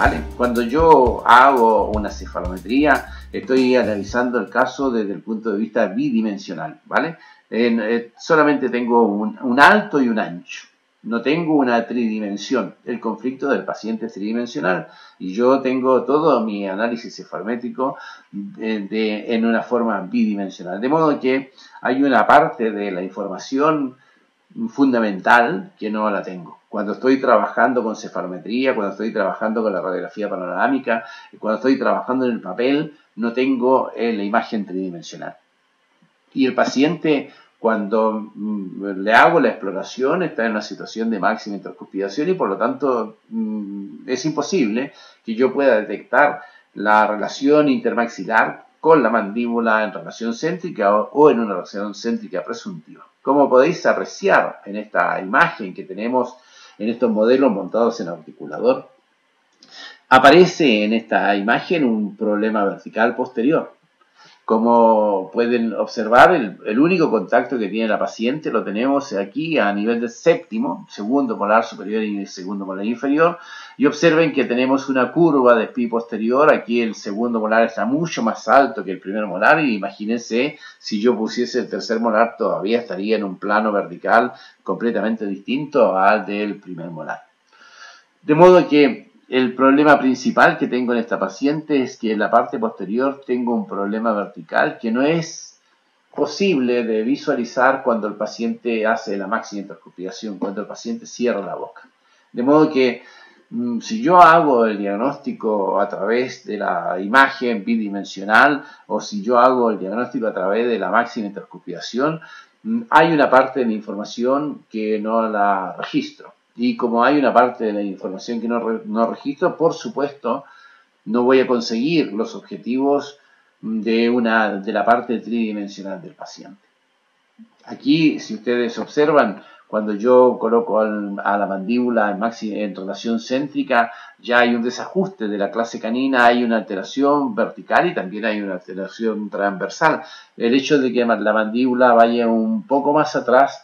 ¿vale? Cuando yo hago una cefalometría, estoy analizando el caso desde el punto de vista bidimensional, ¿vale? Solamente tengo un alto y un ancho. No tengo una tridimensión. El conflicto del paciente es tridimensional y yo tengo todo mi análisis cefalométrico en una forma bidimensional. De modo que hay una parte de la información fundamental que no la tengo. Cuando estoy trabajando con cefalometría, cuando estoy trabajando con la radiografía panorámica, cuando estoy trabajando en el papel, no tengo la imagen tridimensional. Y el paciente, cuando le hago la exploración, está en una situación de máxima intrascupidación y por lo tanto es imposible que yo pueda detectar la relación intermaxilar con la mandíbula en relación céntrica o en una relación céntrica presuntiva. Como podéis apreciar en esta imagen que tenemos en estos modelos montados en articulador, aparece en esta imagen un problema vertical posterior. Como pueden observar, el único contacto que tiene la paciente lo tenemos aquí a nivel del séptimo, segundo molar superior y segundo molar inferior. Y observen que tenemos una curva de pi posterior. Aquí el segundo molar está mucho más alto que el primer molar. Y imagínense, si yo pusiese el tercer molar, todavía estaría en un plano vertical completamente distinto al del primer molar. De modo que el problema principal que tengo en esta paciente es que en la parte posterior tengo un problema vertical que no es posible de visualizar cuando el paciente hace la máxima intrascupidación, cuando el paciente cierra la boca. De modo que si yo hago el diagnóstico a través de la imagen bidimensional o si yo hago el diagnóstico a través de la máxima intrascupidación, hay una parte de mi información que no la registro. Y como hay una parte de la información que no registro, por supuesto, no voy a conseguir los objetivos de la parte tridimensional del paciente. Aquí, si ustedes observan, cuando yo coloco a la mandíbula en relación céntrica, ya hay un desajuste de la clase canina, hay una alteración vertical y también hay una alteración transversal. El hecho de que la mandíbula vaya un poco más atrás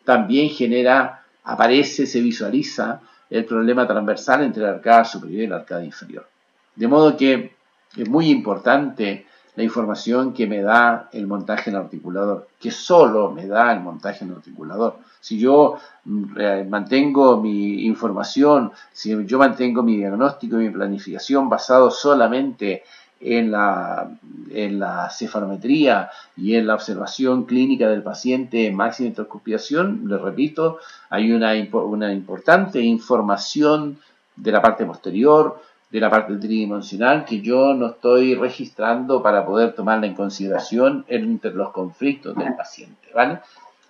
también se visualiza el problema transversal entre la arcada superior y la arcada inferior. De modo que es muy importante la información que me da el montaje en articulador, que solo me da el montaje en articulador. Si yo mantengo mi información, si yo mantengo mi diagnóstico y mi planificación basado solamente en la cefalometría y en la observación clínica del paciente en máxima intrascupidación, les repito, hay una importante información de la parte posterior, de la parte tridimensional que yo no estoy registrando para poder tomarla en consideración entre los conflictos del paciente, ¿vale?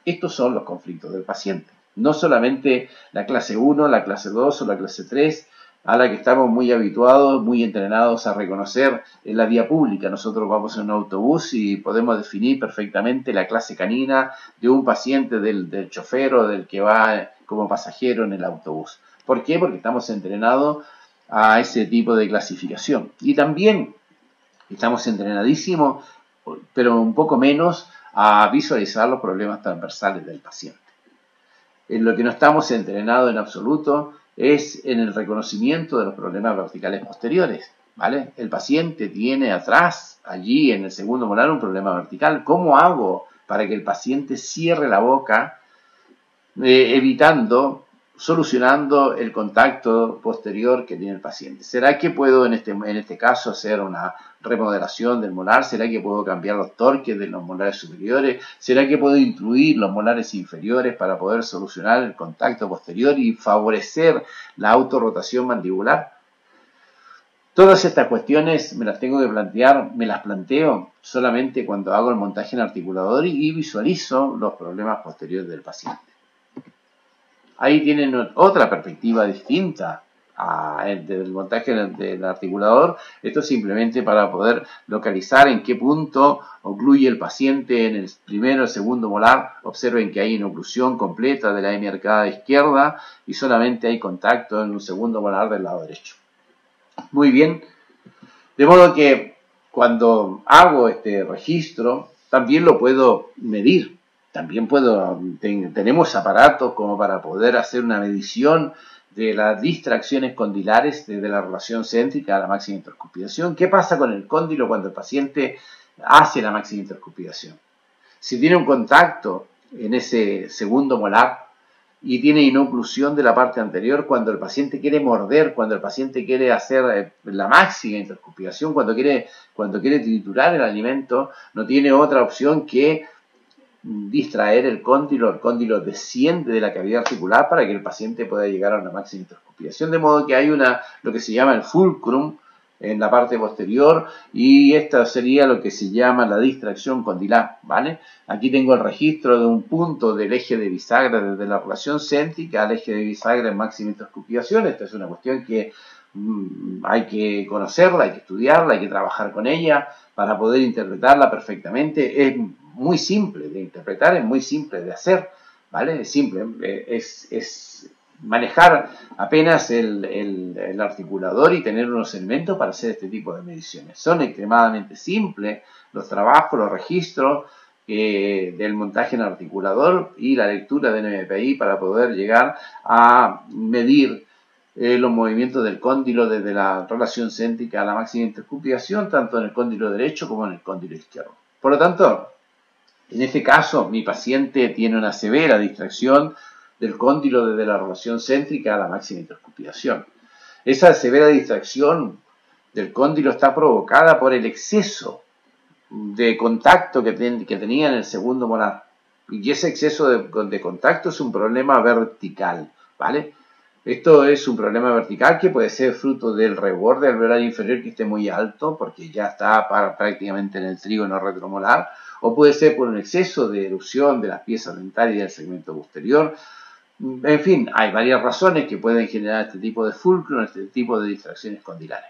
Estos son los conflictos del paciente, no solamente la clase 1, la clase 2 o la clase 3, a la que estamos muy habituados, muy entrenados a reconocer en la vía pública. Nosotros vamos en un autobús y podemos definir perfectamente la clase canina de un paciente, del chofer o del que va como pasajero en el autobús. ¿Por qué? Porque estamos entrenados a ese tipo de clasificación. Y también estamos entrenadísimos, pero un poco menos, a visualizar los problemas transversales del paciente. En lo que no estamos entrenados en absoluto es en el reconocimiento de los problemas verticales posteriores, ¿vale? El paciente tiene atrás, allí en el segundo molar, un problema vertical. ¿Cómo hago para que el paciente cierre la boca, solucionando el contacto posterior que tiene el paciente? ¿Será que puedo en este caso hacer una remodelación del molar? ¿Será que puedo cambiar los torques de los molares superiores? ¿Será que puedo incluir los molares inferiores para poder solucionar el contacto posterior y favorecer la autorrotación mandibular? Todas estas cuestiones me las tengo que plantear, me las planteo solamente cuando hago el montaje en articulador y visualizo los problemas posteriores del paciente. Ahí tienen otra perspectiva distinta del montaje del articulador. Esto es simplemente para poder localizar en qué punto ocluye el paciente en el primero o el segundo molar. Observen que hay una oclusión completa de la hemiarcada izquierda y solamente hay contacto en un segundo molar del lado derecho. Muy bien, de modo que cuando hago este registro también lo puedo medir. También tenemos aparatos como para poder hacer una medición de las distracciones condilares desde la relación céntrica a la máxima intercuspidación. ¿Qué pasa con el cóndilo cuando el paciente hace la máxima intercuspidación? Si tiene un contacto en ese segundo molar y tiene inoclusión de la parte anterior, cuando el paciente quiere morder, cuando el paciente quiere hacer la máxima intercuspidación, cuando quiere triturar el alimento, no tiene otra opción que distraer el cóndilo desciende de la cavidad articular para que el paciente pueda llegar a una máxima intercuspidación, de modo que hay lo que se llama el fulcrum en la parte posterior, y esta sería lo que se llama la distracción condilar, ¿vale? Aquí tengo el registro de un punto del eje de bisagra desde la relación céntrica al eje de bisagra en máxima intercuspidación. Esta es una cuestión que hay que conocerla, hay que estudiarla, hay que trabajar con ella para poder interpretarla perfectamente. Es muy simple de interpretar, es muy simple de hacer, ¿vale? Es simple, es manejar apenas el articulador y tener unos elementos para hacer este tipo de mediciones. Son extremadamente simples los trabajos, los registros del montaje en articulador y la lectura de NMPI para poder llegar a medir los movimientos del cóndilo desde la relación céntrica a la máxima intercuspidación, tanto en el cóndilo derecho como en el cóndilo izquierdo. Por lo tanto, en este caso, mi paciente tiene una severa distracción del cóndilo desde la relación céntrica a la máxima intercuspidación. Esa severa distracción del cóndilo está provocada por el exceso de contacto que tenía en el segundo molar. Y ese exceso de contacto es un problema vertical, ¿vale? Esto es un problema vertical que puede ser fruto del reborde alveolar inferior que esté muy alto, porque ya está prácticamente en el trígono retromolar, o puede ser por un exceso de erupción de las piezas dentarias del segmento posterior. En fin, hay varias razones que pueden generar este tipo de fulcro, este tipo de distracciones condilares.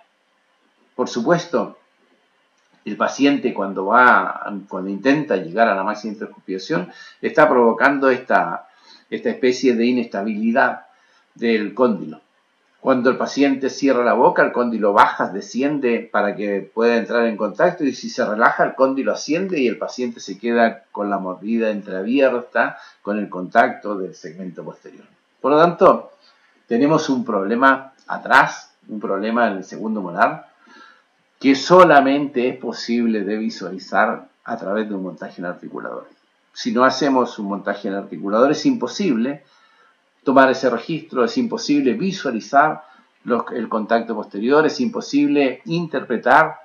Por supuesto, el paciente cuando intenta llegar a la máxima intercuspidación está provocando esta especie de inestabilidad del cóndilo. Cuando el paciente cierra la boca, el cóndilo baja, desciende para que pueda entrar en contacto, y si se relaja, el cóndilo asciende y el paciente se queda con la mordida entreabierta con el contacto del segmento posterior. Por lo tanto, tenemos un problema atrás, un problema en el segundo molar, que solamente es posible de visualizar a través de un montaje en articulador. Si no hacemos un montaje en articulador, es imposible tomar ese registro, es imposible visualizar el contacto posterior, es imposible interpretar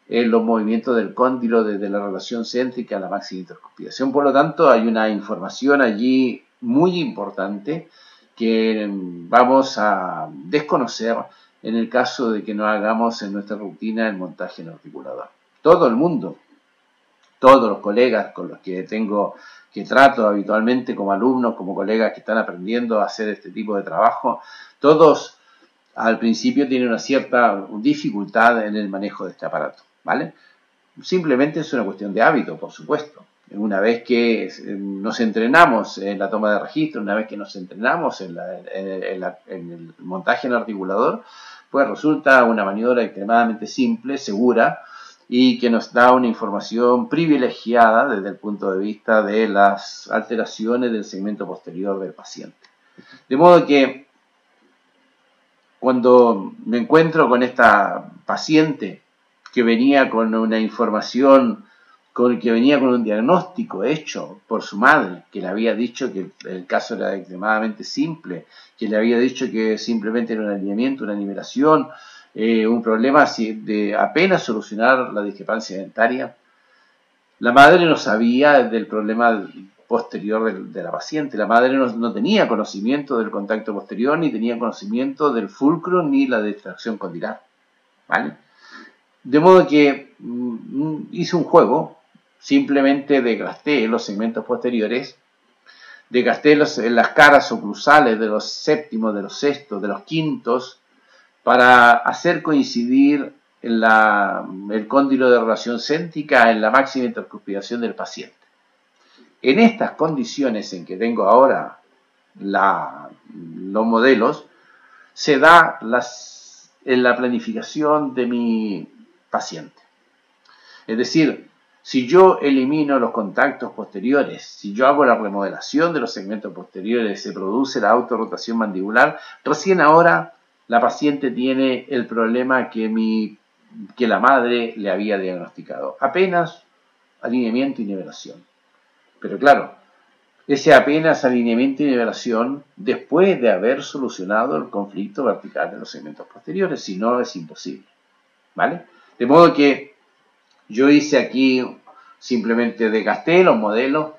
los movimientos del cóndilo desde la relación céntrica a la máxima intercuspidación. Por lo tanto, hay una información allí muy importante que vamos a desconocer en el caso de que no hagamos en nuestra rutina el montaje en articulador. Todo el mundo, todos los colegas con los que trato habitualmente como alumnos, como colegas que están aprendiendo a hacer este tipo de trabajo, todos al principio tienen una cierta dificultad en el manejo de este aparato, ¿vale? Simplemente es una cuestión de hábito, por supuesto. Una vez que nos entrenamos en la toma de registro, una vez que nos entrenamos en el montaje en articulador, pues resulta una maniobra extremadamente simple, segura, y que nos da una información privilegiada desde el punto de vista de las alteraciones del segmento posterior del paciente. De modo que cuando me encuentro con esta paciente que venía con una información, que venía con un diagnóstico hecho por su madre, que le había dicho que el caso era extremadamente simple, que le había dicho que simplemente era un alineamiento, una nivelación, un problema de apenas solucionar la discrepancia dentaria. La madre no sabía del problema posterior de la paciente. La madre no tenía conocimiento del contacto posterior, ni tenía conocimiento del fulcro, ni la distracción condilar, ¿vale? De modo que hice un juego, simplemente desgasté los segmentos posteriores, desgasté las caras oclusales de los séptimos, de los sextos, de los quintos, para hacer coincidir el cóndilo de relación céntrica en la máxima intercuspidación del paciente. En estas condiciones en que tengo ahora los modelos, se da en la planificación de mi paciente. Es decir, Si yo elimino los contactos posteriores, si yo hago la remodelación de los segmentos posteriores, se produce la autorrotación mandibular, recién ahora la paciente tiene el problema que la madre le había diagnosticado. Apenas alineamiento y nivelación. Pero claro, ese apenas alineamiento y nivelación después de haber solucionado el conflicto vertical de los segmentos posteriores, si no es imposible. ¿Vale? De modo que yo hice aquí, simplemente desgasté los modelos,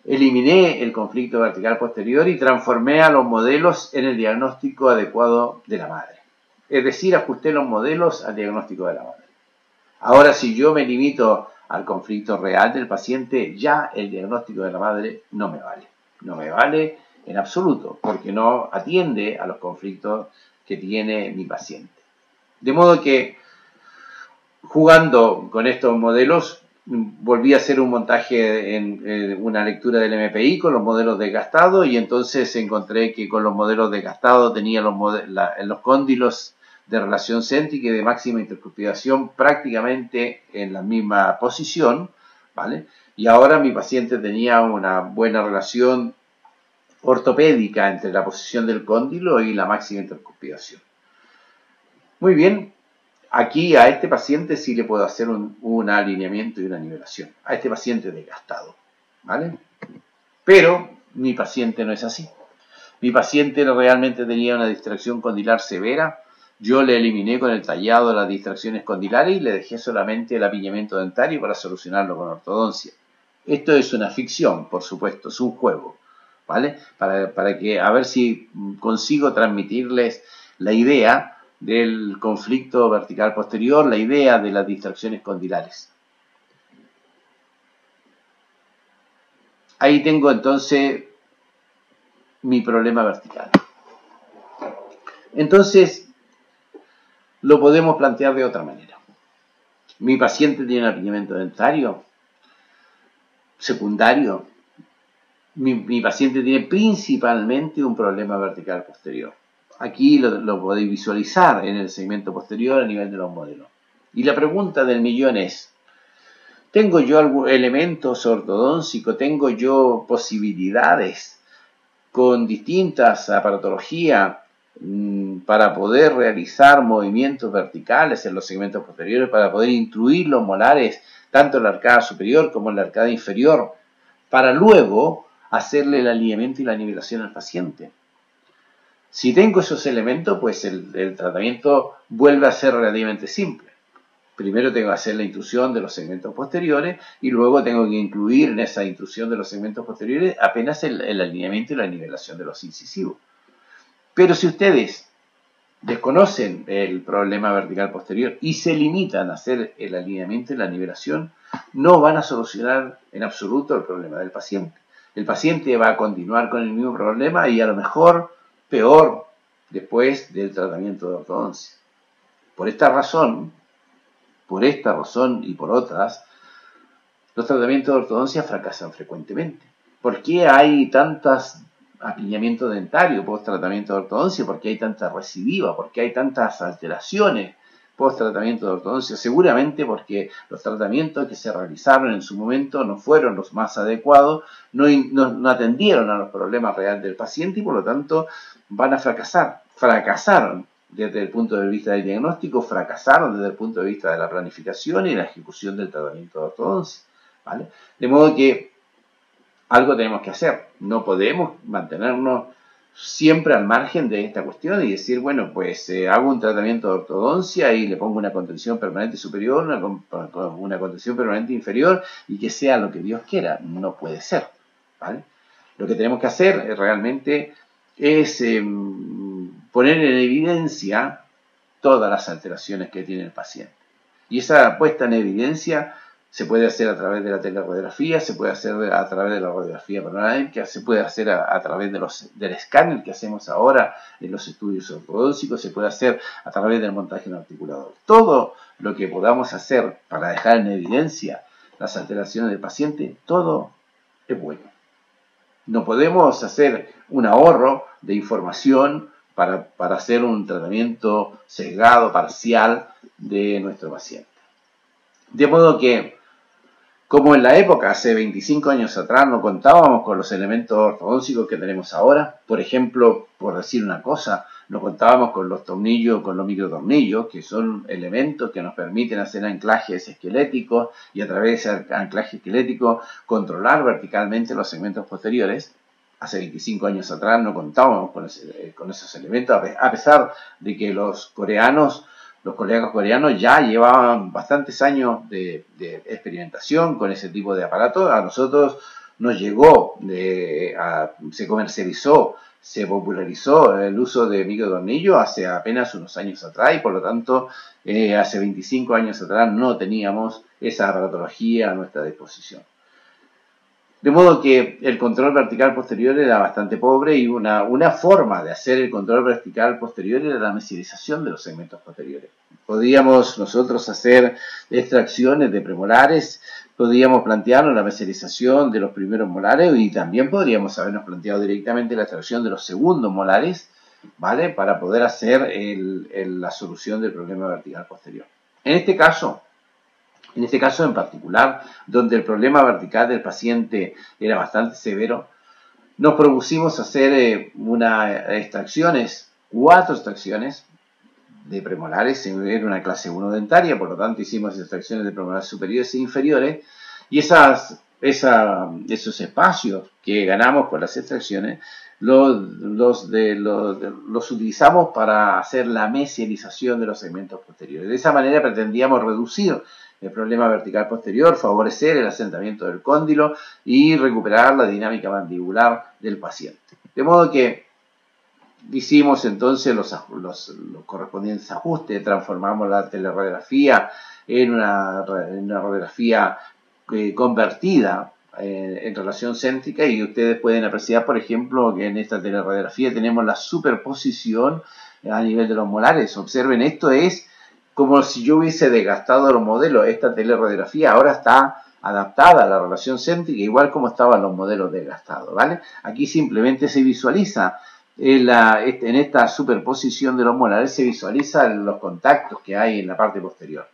eliminé el conflicto vertical posterior y transformé a los modelos en el diagnóstico adecuado de la madre. Es decir, ajusté los modelos al diagnóstico de la madre. Ahora, si yo me limito al conflicto real del paciente, ya el diagnóstico de la madre no me vale. No me vale en absoluto, porque no atiende a los conflictos que tiene mi paciente. De modo que, jugando con estos modelos, volví a hacer un montaje en una lectura del MPI con los modelos desgastados y entonces encontré que con los modelos desgastados tenía los cóndilos de relación céntrica y de máxima intercuspidación prácticamente en la misma posición, ¿vale? Y ahora mi paciente tenía una buena relación ortopédica entre la posición del cóndilo y la máxima intercuspidación. Muy bien. Aquí a este paciente sí le puedo hacer un alineamiento y una nivelación. A este paciente desgastado. ¿Vale? Pero mi paciente no es así. Mi paciente realmente tenía una distracción condilar severa. Yo le eliminé con el tallado las distracciones condilares y le dejé solamente el apiñamiento dentario para solucionarlo con ortodoncia. Esto es una ficción, por supuesto, es un juego. ¿Vale? Para que a ver si consigo transmitirles la idea del conflicto vertical posterior, la idea de las distracciones condilares. Ahí tengo entonces mi problema vertical. Entonces, lo podemos plantear de otra manera. Mi paciente tiene un apiñamiento dentario secundario. Mi paciente tiene principalmente un problema vertical posterior. Aquí lo podéis visualizar en el segmento posterior a nivel de los modelos. Y la pregunta del millón es, ¿tengo yo algún elementos ortodóncicos? ¿Tengo yo posibilidades con distintas aparatologías para poder realizar movimientos verticales en los segmentos posteriores, para poder incluir los molares, tanto en la arcada superior como en la arcada inferior, para luego hacerle el alineamiento y la nivelación al paciente? Si tengo esos elementos, pues el tratamiento vuelve a ser relativamente simple. Primero tengo que hacer la intrusión de los segmentos posteriores y luego tengo que incluir en esa intrusión de los segmentos posteriores apenas el alineamiento y la nivelación de los incisivos. Pero si ustedes desconocen el problema vertical posterior y se limitan a hacer el alineamiento y la nivelación, no van a solucionar en absoluto el problema del paciente. El paciente va a continuar con el mismo problema y a lo mejor peor después del tratamiento de ortodoncia. Por esta razón y por otras, los tratamientos de ortodoncia fracasan frecuentemente. ¿Por qué hay tantos apiñamientos dentarios post tratamiento de ortodoncia? ¿Por qué hay tanta recidiva? ¿Por qué hay tantas alteraciones post tratamiento de ortodoncia? Seguramente porque los tratamientos que se realizaron en su momento no fueron los más adecuados, no atendieron a los problemas reales del paciente y por lo tanto van a fracasar. Fracasaron desde el punto de vista del diagnóstico, fracasaron desde el punto de vista de la planificación y la ejecución del tratamiento de ortodoncia. ¿Vale? De modo que algo tenemos que hacer. No podemos mantenernos siempre al margen de esta cuestión y decir, bueno, pues hago un tratamiento de ortodoncia y le pongo una contención permanente superior, una contención permanente inferior y que sea lo que Dios quiera. No puede ser. ¿Vale? Lo que tenemos que hacer realmente es poner en evidencia todas las alteraciones que tiene el paciente. Y esa puesta en evidencia se puede hacer a través de la teleradiografía, se puede hacer a través de la radiografía panorámica, se puede hacer a través del escáner que hacemos ahora en los estudios ortodóncicos, se puede hacer a través del montaje en articulador. Todo lo que podamos hacer para dejar en evidencia las alteraciones del paciente, todo es bueno. No podemos hacer un ahorro de información para hacer un tratamiento sesgado, parcial de nuestro paciente. De modo que Como en la época, hace 25 años atrás, no contábamos con los elementos ortodónticos que tenemos ahora. Por ejemplo, por decir una cosa, no contábamos con los tornillos, con los microtornillos, que son elementos que nos permiten hacer anclajes esqueléticos y a través de ese anclaje esquelético controlar verticalmente los segmentos posteriores. Hace 25 años atrás no contábamos con esos elementos, a pesar de que los colegas coreanos ya llevaban bastantes años de experimentación con ese tipo de aparatos. A nosotros nos llegó, se comercializó, se popularizó el uso de microtornillos hace apenas unos años atrás y por lo tanto hace 25 años atrás no teníamos esa aparatología a nuestra disposición. De modo que el control vertical posterior era bastante pobre y una forma de hacer el control vertical posterior era la mesialización de los segmentos posteriores. Podíamos nosotros hacer extracciones de premolares, podíamos plantearnos la mesialización de los primeros molares y también podríamos habernos planteado directamente la extracción de los segundos molares, ¿vale? Para poder hacer la solución del problema vertical posterior. En este caso en particular, donde el problema vertical del paciente era bastante severo, nos propusimos hacer cuatro extracciones de premolares, era una clase 1 dentaria, por lo tanto hicimos extracciones de premolares superiores e inferiores, y esos espacios que ganamos con las extracciones los utilizamos para hacer la mesialización de los segmentos posteriores. De esa manera pretendíamos reducir el problema vertical posterior, favorecer el asentamiento del cóndilo y recuperar la dinámica mandibular del paciente. De modo que hicimos entonces los correspondientes ajustes, transformamos la teleradiografía en una radiografía convertida en relación céntrica y ustedes pueden apreciar, por ejemplo, que en esta teleradiografía tenemos la superposición a nivel de los molares. Observen, esto es como si yo hubiese desgastado los modelos. Esta teleradiografía ahora está adaptada a la relación céntrica, igual como estaban los modelos desgastados, ¿vale? Aquí simplemente se visualiza, en esta superposición de los molares, se visualizan los contactos que hay en la parte posterior.